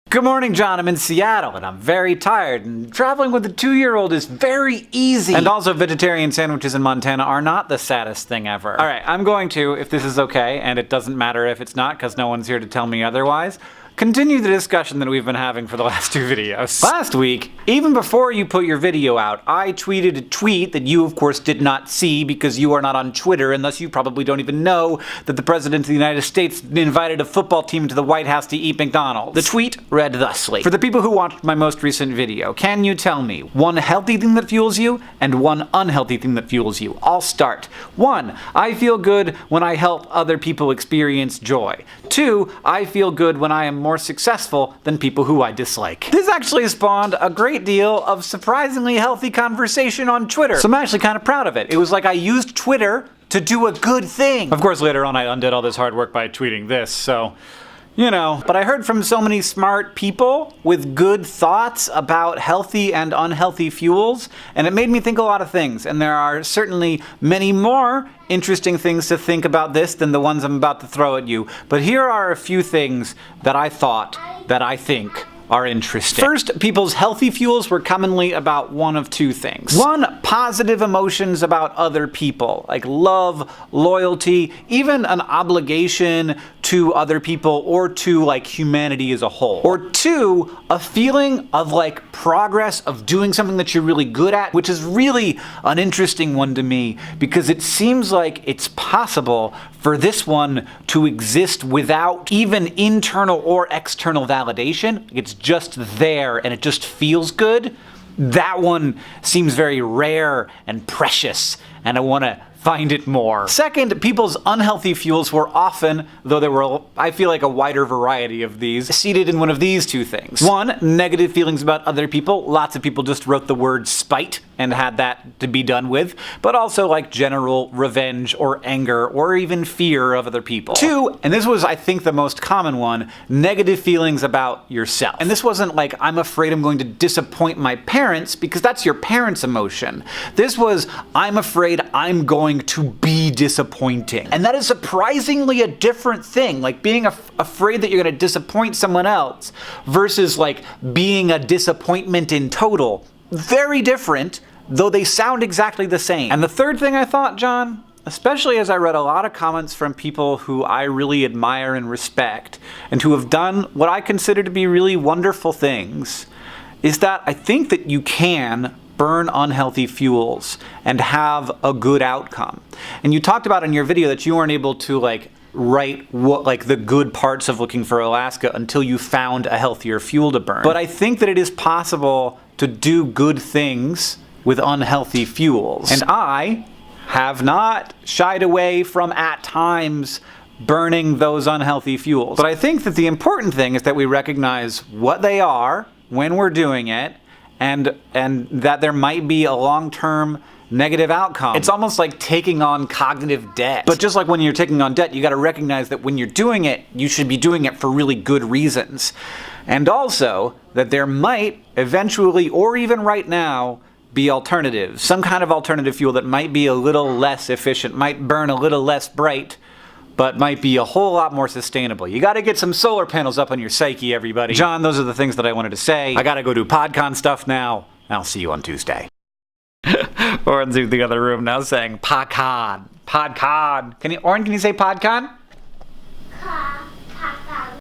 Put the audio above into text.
Good morning, John. I'm in Seattle and I'm very tired, and traveling with a 2-year-old is very easy. And also, vegetarian sandwiches in Montana are not the saddest thing ever. Alright, I'm going to, if this is okay, and it doesn't matter if it's not because no one's here to tell me otherwise, continue the discussion that we've been having for the last 2 videos. Last week, even before you put your video out, I tweeted a tweet that you of course did not see because you are not on Twitter, and thus you probably don't even know that the President of the United States invited a football team to the White House to eat McDonald's. The tweet read thusly: for the people who watched my most recent video, can you tell me one healthy thing that fuels you and one unhealthy thing that fuels you? I'll start. 1. I feel good when I help other people experience joy. 2. I feel good when I am more successful than people who I dislike. This actually spawned a great deal of surprisingly healthy conversation on Twitter, so I'm actually kind of proud of it. It was like I used Twitter to do a good thing. Of course, later on I undid all this hard work by tweeting this, so you know. But I heard from so many smart people with good thoughts about healthy and unhealthy fuels, and it made me think a lot of things. And there are certainly many more interesting things to think about this than the ones I'm about to throw at you. But here are a few things that I think are interesting. First, people's healthy fuels were commonly about one of two things. 1, positive emotions about other people, like love, loyalty, even an obligation to other people or to like humanity as a whole. Or 2, a feeling of like progress, of doing something that you're really good at, which is really an interesting one to me because it seems like it's possible for this one to exist without even internal or external validation. It's just there and it just feels good. That one seems very rare and precious, and I want to find it more. Second, people's unhealthy fuels were often, though there were, I feel like, a wider variety of these, seated in one of these two things. 1, negative feelings about other people. Lots of people just wrote the word spite and had that to be done with, but also like general revenge or anger or even fear of other people. 2, and this was, I think, the most common one, negative feelings about yourself. And this wasn't like, I'm afraid I'm going to disappoint my parents, because that's your parents' emotion. This was, I'm afraid I'm going to be disappointing. And that is surprisingly a different thing, like being afraid that you're going to disappoint someone else versus like being a disappointment in total. Very different, though they sound exactly the same. And the third thing I thought, John, especially as I read a lot of comments from people who I really admire and respect, and who have done what I consider to be really wonderful things, is that I think that you can burn unhealthy fuels and have a good outcome. And you talked about in your video that you weren't able to like write what like the good parts of looking for Alaska until you found a healthier fuel to burn. But I think that it is possible to do good things with unhealthy fuels. And I have not shied away from, at times, burning those unhealthy fuels. But I think that the important thing is that we recognize what they are when we're doing it, and that there might be a long-term negative outcome. It's almost like taking on cognitive debt. But just like when you're taking on debt, you gotta recognize that when you're doing it, you should be doing it for really good reasons. And also, that there might eventually, or even right now, be alternatives. Some kind of alternative fuel that might be a little less efficient, might burn a little less bright, but might be a whole lot more sustainable. You gotta get some solar panels up on your psyche, everybody. John, those are the things that I wanted to say. I gotta go do PodCon stuff now. I'll see you on Tuesday. Oren's in the other room now saying PodCon. PodCon. Can you say PodCon? Con.